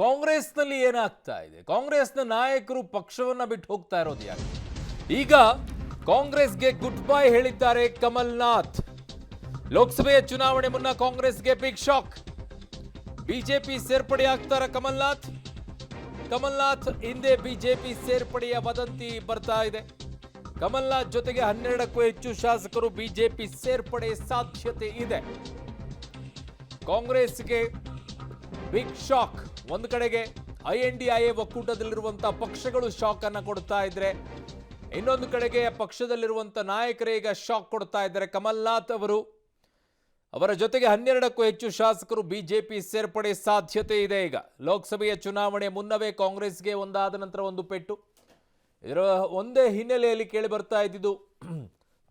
ಕಾಂಗ್ರೆಸ್ನಲ್ಲಿ ಏನಾಗ್ತಾ ಇದೆ? ಕಾಂಗ್ರೆಸ್ನ ನಾಯಕರು ಪಕ್ಷವನ್ನ ಬಿಟ್ಟು ಹೋಗ್ತಾ ಇರೋದು ಯಾಕೆ? ಈಗ ಕಾಂಗ್ರೆಸ್ಗೆ ಗುಡ್ ಬೈ ಹೇಳಿದ್ದಾರೆ ಕಮಲ್ನಾಥ್. ಲೋಕಸಭೆಯ ಚುನಾವಣೆ ಮುನ್ನ ಕಾಂಗ್ರೆಸ್ಗೆ ಬಿಗ್ ಶಾಕ್. ಬಿಜೆಪಿ ಸೇರ್ಪಡೆ ಆಗ್ತಾರ ಕಮಲ್ನಾಥ್? ಕಮಲ್ನಾಥ್ ಹಿಂದೆ ಬಿಜೆಪಿ ಸೇರ್ಪಡೆಯ ವದಂತಿ ಬರ್ತಾ ಇದೆ. ಕಮಲ್ನಾಥ್ ಜೊತೆಗೆ 12ಕ್ಕೂ ಹೆಚ್ಚು ಶಾಸಕರು ಬಿಜೆಪಿ ಸೇರ್ಪಡೆ ಸಾಧ್ಯತೆ ಇದೆ. ಕಾಂಗ್ರೆಸ್ಗೆ ಬಿಗ್ ಶಾಕ್. ಒಂದು ಕಡೆಗೆ INDIA ಒಕ್ಕೂಟದಲ್ಲಿರುವಂತಹ ಪಕ್ಷಗಳು ಶಾಕ್ ಅನ್ನ ಕೊಡ್ತಾ ಇದ್ರೆ, ಇನ್ನೊಂದು ಕಡೆಗೆ ಪಕ್ಷದಲ್ಲಿರುವಂತಹ ನಾಯಕರೇ ಈಗ ಶಾಕ್ ಕೊಡ್ತಾ ಇದ್ದಾರೆ. ಕಮಲ್ನಾಥ್ ಅವರ ಜೊತೆಗೆ 12ಕ್ಕೂ ಹೆಚ್ಚು ಶಾಸಕರು ಬಿಜೆಪಿ ಸೇರ್ಪಡೆ ಸಾಧ್ಯತೆ ಇದೆ. ಈಗ ಲೋಕಸಭೆಯ ಚುನಾವಣೆ ಮುನ್ನವೇ ಕಾಂಗ್ರೆಸ್ಗೆ ಒಂದಾದ ನಂತರ ಒಂದು ಪೆಟ್ಟು. ಇದರ ಒಂದೇ ಹಿನ್ನೆಲೆಯಲ್ಲಿ ಕೇಳಿ ಬರ್ತಾ ಇದ್ದಿದ್ದು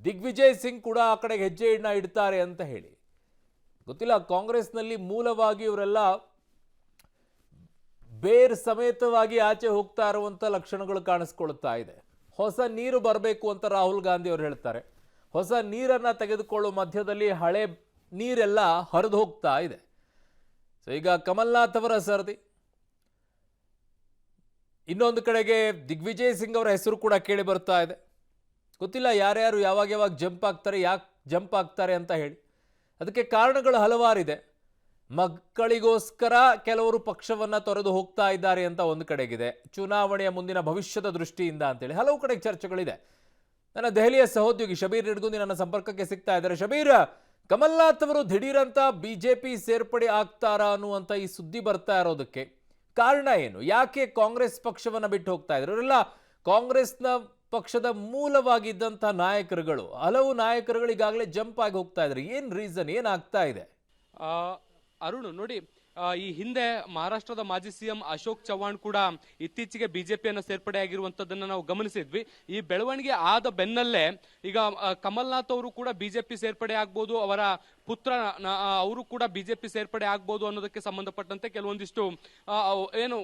ದಿಗ್ವಿಜಯ್ ಸಿಂಗ್ ಕೂಡ ಆ ಕಡೆಗೆ ಹೆಜ್ಜೆಯನ್ನ ಇಡ್ತಾರೆ ಅಂತ ಹೇಳಿ. ಗೊತ್ತಿಲ್ಲ, ಕಾಂಗ್ರೆಸ್ನಲ್ಲಿ ಮೂಲವಾಗಿ ಇವರೆಲ್ಲ ಬೇರ್ ಸಮೇತವಾಗಿ ಆಚೆ ಹೋಗ್ತಾ ಇರುವಂತ ಲಕ್ಷಣಗಳು ಕಾಣಿಸ್ಕೊಳ್ತಾ ಇದೆ. ಹೊಸ ನೀರು ಬರಬೇಕು ಅಂತ ರಾಹುಲ್ ಗಾಂಧಿ ಅವರು ಹೇಳ್ತಾರೆ. ಹೊಸ ನೀರನ್ನ ತೆಗೆದುಕೊಳ್ಳುವ ಮಧ್ಯದಲ್ಲಿ ಹಳೆ ನೀರೆಲ್ಲ ಹರಿದು ಹೋಗ್ತಾ ಇದೆ. ಸೊ ಈಗ ಕಮಲ್ನಾಥ್ ಅವರ ಸರದಿ. ಇನ್ನೊಂದು ಕಡೆಗೆ ದಿಗ್ವಿಜಯ್ ಸಿಂಗ್ ಅವರ ಹೆಸರು ಕೂಡ ಕೇಳಿ ಬರ್ತಾ ಇದೆ. ಗೊತ್ತಿಲ್ಲ ಯಾರ್ಯಾರು ಯಾವಾಗ ಜಂಪ್ ಆಗ್ತಾರೆ, ಯಾಕೆ ಜಂಪ್ ಆಗ್ತಾರೆ ಅಂತ ಹೇಳಿ. ಅದಕ್ಕೆ ಕಾರಣಗಳು ಹಲವಾರಿದೆ. ಮಕ್ಕಳಿಗೋಸ್ಕರ ಕೆಲವರು ಪಕ್ಷವನ್ನ ತೊರೆದು ಹೋಗ್ತಾ ಇದ್ದಾರೆ ಅಂತ ಒಂದು ಕಡೆಗಿದೆ. ಚುನಾವಣೆಯ ಮುಂದಿನ ಭವಿಷ್ಯದ ದೃಷ್ಟಿಯಿಂದ ಅಂತೇಳಿ ಹಲವು ಕಡೆಗೆ ಚರ್ಚೆಗಳಿದೆ. ನನ್ನ ದೆಹಲಿಯ ಸಹೋದ್ಯೋಗಿ ಶಬೀರ್ ನಿಡ್ಗುಂದಿ ನನ್ನ ಸಂಪರ್ಕಕ್ಕೆ ಸಿಗ್ತಾ ಇದ್ದಾರೆ. ಶಬೀರ್, ಕಮಲ್ನಾಥ್ ಅವರು ದಿಢೀರಂತ ಬಿಜೆಪಿ ಸೇರ್ಪಡೆ ಆಗ್ತಾರಾ ಅನ್ನುವಂತ ಈ ಸುದ್ದಿ ಬರ್ತಾ ಇರೋದಕ್ಕೆ ಕಾರಣ ಏನು? ಯಾಕೆ ಕಾಂಗ್ರೆಸ್ ಪಕ್ಷವನ್ನ ಬಿಟ್ಟು ಹೋಗ್ತಾ ಇದ್ರು? ಇವರೆಲ್ಲ ಕಾಂಗ್ರೆಸ್ನ ಪಕ್ಷದ ಮೂಲವಾಗಿದ್ದಂತಹ ನಾಯಕರುಗಳು. ಹಲವು ನಾಯಕರುಗಳು ಈಗಾಗಲೇ ಜಂಪ್ ಆಗಿ ಹೋಗ್ತಾ ಇದ್ದಾರೆ. ಏನ್ ರೀಸನ್, ಏನಾಗ್ತಾ ಇದೆ? ಅರುಣ್ ನೋಡಿ, ಈ ಹಿಂದೆ ಮಹಾರಾಷ್ಟ್ರದ ಮಾಜಿ ಸಿಎಂ ಅಶೋಕ್ ಚವ್ಹಾಣ್ ಕೂಡ ಇತ್ತೀಚೆಗೆ ಬಿಜೆಪಿಯನ್ನು ಸೇರ್ಪಡೆ ಆಗಿರುವಂತದ್ದನ್ನ ನಾವು ಗಮನಿಸಿದ್ವಿ. ಈ ಬೆಳವಣಿಗೆ ಆದ ಬೆನ್ನಲ್ಲೇ ಈಗ ಕಮಲ್ನಾಥ್ ಅವರು ಕೂಡ ಬಿಜೆಪಿ ಸೇರ್ಪಡೆ ಆಗ್ಬೋದು, ಅವರ ಪುತ್ರ ಅವರು ಕೂಡ ಬಿಜೆಪಿ ಸೇರ್ಪಡೆ ಆಗ್ಬೋದು ಅನ್ನೋದಕ್ಕೆ ಸಂಬಂಧಪಟ್ಟಂತೆ ಕೆಲವೊಂದಿಷ್ಟು ಏನು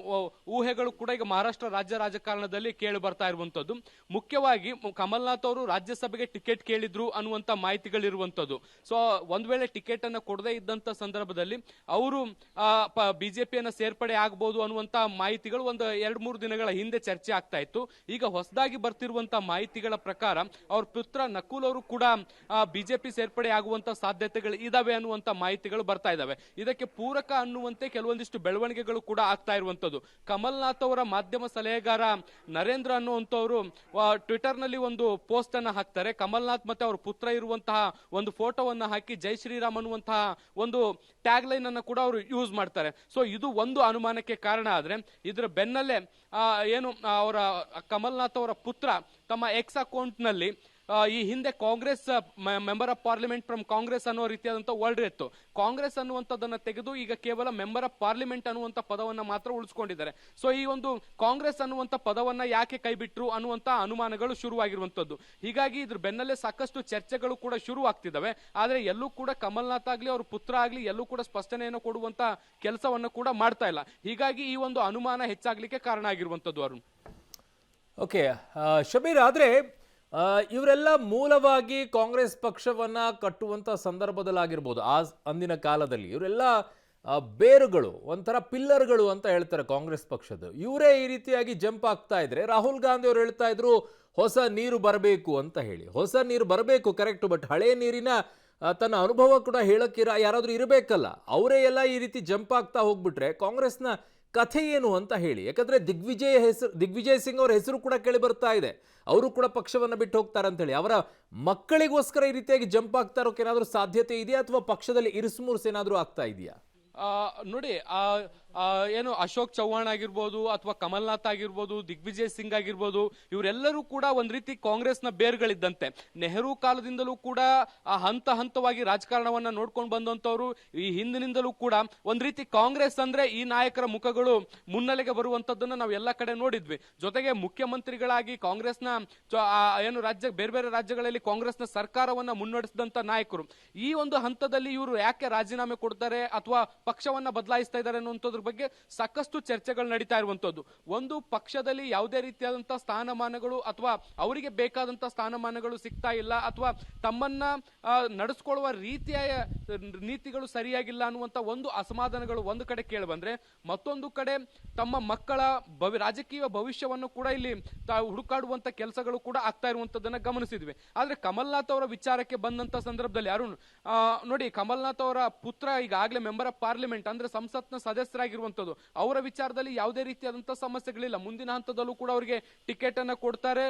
ಊಹೆಗಳು ಕೂಡ ಈಗ ಮಹಾರಾಷ್ಟ್ರ ರಾಜ್ಯ ರಾಜಕಾರಣದಲ್ಲಿ ಕೇಳಿ ಬರ್ತಾ ಇರುವಂತದ್ದು. ಮುಖ್ಯವಾಗಿ ಕಮಲ್ನಾಥ್ ಅವರು ರಾಜ್ಯಸಭೆಗೆ ಟಿಕೆಟ್ ಕೇಳಿದ್ರು ಅನ್ನುವಂತ ಮಾಹಿತಿಗಳಿರುವಂತದ್ದು. ಸೊ ಒಂದ್ ವೇಳೆ ಟಿಕೆಟ್ ಅನ್ನ ಕೊಡದೇ ಇದ್ದಂತ ಸಂದರ್ಭದಲ್ಲಿ ಅವರು ಬಿಜೆಪಿಯನ್ನ ಸೇರ್ಪಡೆ ಆಗಬಹುದು ಅನ್ನುವಂತ ಮಾಹಿತಿಗಳು ಒಂದು 2-3 ದಿನಗಳ ಹಿಂದೆ ಚರ್ಚೆ ಆಗ್ತಾ ಇತ್ತು. ಈಗ ಹೊಸದಾಗಿ ಬರ್ತಿರುವಂತಹ ಮಾಹಿತಿಗಳ ಪ್ರಕಾರ ಅವ್ರ ಪುತ್ರ ನಕುಲ್ ಅವರು ಕೂಡ ಬಿಜೆಪಿ ಸೇರ್ಪಡೆ ಆಗುವಂತ ಸಾಧ್ಯತೆಗಳು ಇದಾವೆ ಅನ್ನುವಂತ ಮಾಹಿತಿಗಳು ಬರ್ತಾ ಇದಾವೆ. ಇದಕ್ಕೆ ಪೂರಕ ಅನ್ನುವಂತೆ ಕೆಲವೊಂದಿಷ್ಟು ಬೆಳವಣಿಗೆಗಳು ಕೂಡ ಆಗ್ತಾ ಇರುವಂತದ್ದು. ಕಮಲ್ನಾಥ್ ಅವರ ಮಾಧ್ಯಮ ಸಲಹೆಗಾರ ನರೇಂದ್ರ ಅನ್ನುವಂಥವ್ರು ಟ್ವಿಟರ್ ನಲ್ಲಿ ಒಂದು ಪೋಸ್ಟ್ ಅನ್ನ ಹಾಕ್ತಾರೆ. ಕಮಲ್ನಾಥ್ ಮತ್ತೆ ಅವ್ರ ಪುತ್ರ ಇರುವಂತಹ ಒಂದು ಫೋಟೋವನ್ನ ಹಾಕಿ ಜೈ ಶ್ರೀರಾಮ್ ಅನ್ನುವಂತಹ ಒಂದು ಟ್ಯಾಗ್ ಲೈನ್ ಅನ್ನ ಕೂಡ ಅವರು ಯೂಸ್ ಮಾಡ್ತಾರೆ. ಸೊ ಇದು ಒಂದು ಅನುಮಾನಕ್ಕೆ ಕಾರಣ. ಆದ್ರೆ ಇದರ ಬೆನ್ನಲ್ಲೇ ಏನು ಅವರ ಕಮಲ್ನಾಥ್ ಅವರ ಪುತ್ರ ತಮ್ಮ ಎಕ್ಸ್ ಅಕೌಂಟ್ ನಲ್ಲಿ ಈ ಹಿಂದೆ Congress member of parliament from Congress ಅನ್ನೋ ರೀತಿಯಾದಂತ ವರ್ಡ್ ಇತ್ತು. ಕಾಂಗ್ರೆಸ್ ಅನ್ನುವಂಥದ್ದನ್ನ ತೆಗೆದು ಈಗ ಕೇವಲ ಮೆಂಬರ್ ಆಫ್ ಪಾರ್ಲಿಮೆಂಟ್ ಅನ್ನುವಂತ ಪದವನ್ನ ಮಾತ್ರ ಉಳಿಸ್ಕೊಂಡಿದ್ದಾರೆ. ಸೊ ಈ ಒಂದು ಕಾಂಗ್ರೆಸ್ ಅನ್ನುವಂತ ಪದವನ್ನ ಯಾಕೆ ಕೈಬಿಟ್ರು ಅನ್ನುವಂತ ಅನುಮಾನಗಳು ಶುರುವಾಗಿರುವಂತದ್ದು. ಹೀಗಾಗಿ ಇದ್ರ ಬೆನ್ನಲ್ಲೇ ಸಾಕಷ್ಟು ಚರ್ಚೆಗಳು ಕೂಡ ಶುರು ಆಗ್ತಿದ್ದಾವೆ. ಆದ್ರೆ ಎಲ್ಲೂ ಕೂಡ ಕಮಲ್ನಾಥ್ ಆಗ್ಲಿ ಅವ್ರ ಪುತ್ರ ಆಗ್ಲಿ ಎಲ್ಲೂ ಕೂಡ ಸ್ಪಷ್ಟನೆಯನ್ನು ಕೊಡುವಂತ ಕೆಲಸವನ್ನು ಕೂಡ ಮಾಡ್ತಾ ಇಲ್ಲ. ಹೀಗಾಗಿ ಈ ಒಂದು ಅನುಮಾನ ಹೆಚ್ಚಾಗ್ಲಿಕ್ಕೆ ಕಾರಣ ಆಗಿರುವಂತದ್ದು. ಅರುಣ್, ಓಕೆ ಶಬೀರ್, ಆದ್ರೆ ಇವರೆಲ್ಲ ಮೂಲವಾಗಿ ಕಾಂಗ್ರೆಸ್ ಪಕ್ಷವನ್ನ ಕಟ್ಟುವಂತ ಸಂದರ್ಭದಲ್ಲಾಗಿರ್ಬೋದು, ಅಂದಿನ ಕಾಲದಲ್ಲಿ ಇವರೆಲ್ಲ ಬೇರುಗಳು, ಒಂಥರ ಪಿಲ್ಲರ್ಗಳು ಅಂತ ಹೇಳ್ತಾರೆ ಕಾಂಗ್ರೆಸ್ ಪಕ್ಷದ. ಇವರೇ ಈ ರೀತಿಯಾಗಿ ಜಂಪ್ ಆಗ್ತಾ ಇದ್ರೆ, ರಾಹುಲ್ ಗಾಂಧಿ ಅವರು ಹೇಳ್ತಾ ಇದ್ರು ಹೊಸ ನೀರು ಬರಬೇಕು ಅಂತ ಹೇಳಿ. ಹೊಸ ನೀರು ಬರಬೇಕು, ಕರೆಕ್ಟ್, ಬಟ್ ಹಳೆ ನೀರಿನ ತನ್ನ ಅನುಭವ ಕೂಡ ಹೇಳಕ್ಕೆ ಯಾರಾದ್ರೂ ಇರಬೇಕಲ್ಲ. ಅವರೇ ಎಲ್ಲ ಈ ರೀತಿ ಜಂಪ್ ಆಗ್ತಾ ಹೋಗ್ಬಿಟ್ರೆ ಕಾಂಗ್ರೆಸ್ನ ಕಥೆ ಏನು ಅಂತ ಹೇಳಿ. ಯಾಕಂದ್ರೆ ದಿಗ್ವಿಜಯ್ ಸಿಂಗ್ ಅವರ ಹೆಸರು ಕೂಡ ಕೇಳಿ ಬರ್ತಾ ಇದೆ. ಅವರು ಕೂಡ ಪಕ್ಷವನ್ನ ಬಿಟ್ಟು ಹೋಗ್ತಾರೆ ಅಂತ ಹೇಳಿ. ಅವರ ಮಕ್ಕಳಿಗೋಸ್ಕರ ಈ ರೀತಿಯಾಗಿ ಜಂಪ್ ಆಗ್ತಾ ಇರೋಕೆ ಏನಾದ್ರೂ ಸಾಧ್ಯತೆ ಇದೆಯಾ, ಅಥವಾ ಪಕ್ಷದಲ್ಲಿ ಇರಿಸುಮುರುಸು ಏನಾದ್ರೂ ಆಗ್ತಾ ಇದೆಯಾ? ನೋಡಿ, ಏನು ಅಶೋಕ್ ಚವ್ಹಾಣ್ ಆಗಿರ್ಬೋದು ಅಥವಾ ಕಮಲ್ನಾಥ್ ಆಗಿರ್ಬೋದು, ದಿಗ್ವಿಜಯ್ ಸಿಂಗ್ ಆಗಿರ್ಬೋದು, ಇವರೆಲ್ಲರೂ ಕೂಡ ಒಂದ್ ರೀತಿ ಕಾಂಗ್ರೆಸ್ನ ಬೇರ್ಗಳಿದ್ದಂತೆ. ನೆಹರು ಕಾಲದಿಂದಲೂ ಕೂಡ ಹಂತ ಹಂತವಾಗಿ ರಾಜಕಾರಣವನ್ನ ನೋಡ್ಕೊಂಡು ಬಂದಂತವ್ರು. ಈ ಹಿಂದಿನಿಂದಲೂ ಕೂಡ ಒಂದ್ ರೀತಿ ಕಾಂಗ್ರೆಸ್ ಅಂದ್ರೆ ಈ ನಾಯಕರ ಮುಖಗಳು ಮುನ್ನೆಲೆಗೆ ಬರುವಂತದ್ದನ್ನ ನಾವು ಎಲ್ಲ ಕಡೆ ನೋಡಿದ್ವಿ. ಜೊತೆಗೆ ಮುಖ್ಯಮಂತ್ರಿಗಳಾಗಿ ಕಾಂಗ್ರೆಸ್ನ ಏನು ಬೇರೆ ಬೇರೆ ರಾಜ್ಯಗಳಲ್ಲಿ ಕಾಂಗ್ರೆಸ್ನ ಸರ್ಕಾರವನ್ನ ಮುನ್ನಡೆಸಿದಂತ ನಾಯಕರು. ಈ ಒಂದು ಹಂತದಲ್ಲಿ ಇವರು ಯಾಕೆ ರಾಜೀನಾಮೆ ಕೊಡ್ತಾರೆ ಅಥವಾ ಪಕ್ಷವನ್ನ ಬದಲಾಯಿಸ್ತಾ ಇದ್ದಾರೆ ಅನ್ನುವಂಥದ್ರ ಬಗ್ಗೆ ಸಾಕಷ್ಟು ಚರ್ಚೆಗಳು ನಡೀತಾ ಇರುವಂತದ್ದು. ಒಂದು ಪಕ್ಷದಲ್ಲಿ ಯಾವುದೇ ರೀತಿಯಾದಂತಹ ಸ್ಥಾನಮಾನಗಳು ಅಥವಾ ಅವರಿಗೆ ಬೇಕಾದಂತಹ ಸ್ಥಾನಮಾನಗಳು ಸಿಗ್ತಾ ಇಲ್ಲ, ಅಥವಾ ತಮ್ಮನ್ನ ನಡೆಸ್ಕೊಳ್ಳುವ ರೀತಿಯ ನೀತಿಗಳು ಸರಿಯಾಗಿಲ್ಲ ಅನ್ನುವಂತ ಒಂದು ಅಸಮಾಧಾನಗಳು ಒಂದು ಕಡೆ ಕೇಳಿ ಬಂದ್ರೆ, ಮತ್ತೊಂದು ಕಡೆ ತಮ್ಮ ಮಕ್ಕಳ ರಾಜಕೀಯ ಭವಿಷ್ಯವನ್ನು ಕೂಡ ಇಲ್ಲಿ ಹುಡುಕಾಡುವಂತ ಕೆಲಸಗಳು ಕೂಡ ಆಗ್ತಾ ಇರುವಂತದನ್ನ ಗಮನಿಸಿದ್ವಿ. ಆದ್ರೆ ಕಮಲ್ನಾಥ್ ಅವರ ವಿಚಾರಕ್ಕೆ ಬಂದಂತ ಸಂದರ್ಭದಲ್ಲಿ ಅರುಣ್ ನೋಡಿ, ಕಮಲ್ನಾಥ್ ಅವರ ಪುತ್ರ ಈಗಾಗಲೇ ಮೆಂಬರ್ ಆಫ್ ಪಾರ್ಲಿಮೆಂಟ್ ಅಂದ್ರೆ ಸಂಸತ್ನ ಸದಸ್ಯರಾಗಿರುವಂತದ್ದು. ಅವರ ವಿಚಾರದಲ್ಲಿ ಯಾವುದೇ ರೀತಿಯಾದಂತಹ ಸಮಸ್ಯೆಗಳಿಲ್ಲ. ಮುಂದಿನ ಹಂತದಲ್ಲೂ ಕೂಡ ಅವರಿಗೆ ಟಿಕೆಟ್ ಅನ್ನ ಕೊಡ್ತಾರೆ,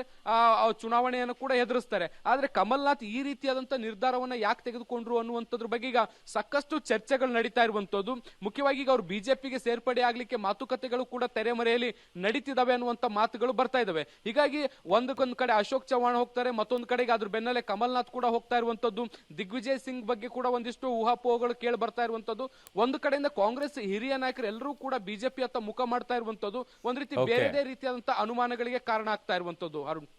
ಚುನಾವಣೆಯನ್ನು ಕೂಡ ಎದುರಿಸ್ತಾರೆ. ಆದ್ರೆ ಕಮಲ್ನಾಥ್ ಈ ರೀತಿಯಾದಂತಹ ನಿರ್ಧಾರವನ್ನ ಯಾಕೆ ತೆಗೆದುಕೊಂಡ್ರು ಅನ್ನುವಂಥದ್ರ ಬಗ್ಗೆ ಈಗ ಸಾಕಷ್ಟು ಚರ್ಚೆಗಳು ನಡೀತಾ ಇರುವಂತದ್ದು. ಮುಖ್ಯವಾಗಿ ಈಗ ಅವರು ಬಿಜೆಪಿಗೆ ಸೇರ್ಪಡೆ ಆಗ್ಲಿಕ್ಕೆ ಮಾತುಕತೆಗಳು ಕೂಡ ತೆರೆಮರೆಯಲ್ಲಿ ನಡೀತಿದಾವೆ ಅನ್ನುವಂತ ಮಾತುಗಳು ಬರ್ತಾ ಇದಾವೆ. ಹೀಗಾಗಿ ಒಂದಕ್ಕೊಂದು ಕಡೆ ಅಶೋಕ್ ಚವ್ಹಾಣ್ ಹೋಗ್ತಾರೆ, ಮತ್ತೊಂದು ಕಡೆಗೆ ಅದ್ರ ಬೆನ್ನಲ್ಲೇ ಕಮಲ್ನಾಥ್ ಕೂಡ ಹೋಗ್ತಾ ಇರುವಂತದ್ದು. ದಿಗ್ವಿಜಯ್ ಸಿಂಗ್ ಬಗ್ಗೆ ಕೂಡ ಒಂದಿಷ್ಟು ಊಹಾಪೋಹಗಳು ಕೇಳಿ ಬರ್ತಾ ಇರುವಂತದ್ದು. ಒಂದು ಕಡೆಯಿಂದ ಕಾಂಗ್ರೆಸ್ ಹಿರಿಯ ನಾಯಕರು ಎಲ್ಲರೂ ಕೂಡ ಬಿಜೆಪಿ ಹತ್ತ ಮುಖ ಮಾಡ್ತಾ ಇರುವಂತದ್ದು ಒಂದ್ ರೀತಿ ಬೇರೆ ರೀತಿಯಾದಂತಹ ಅನುಮಾನಗಳಿಗೆ ಕಾರಣ ಆಗ್ತಾ ಇರುವಂತದ್ದು. ಅರುಣ್,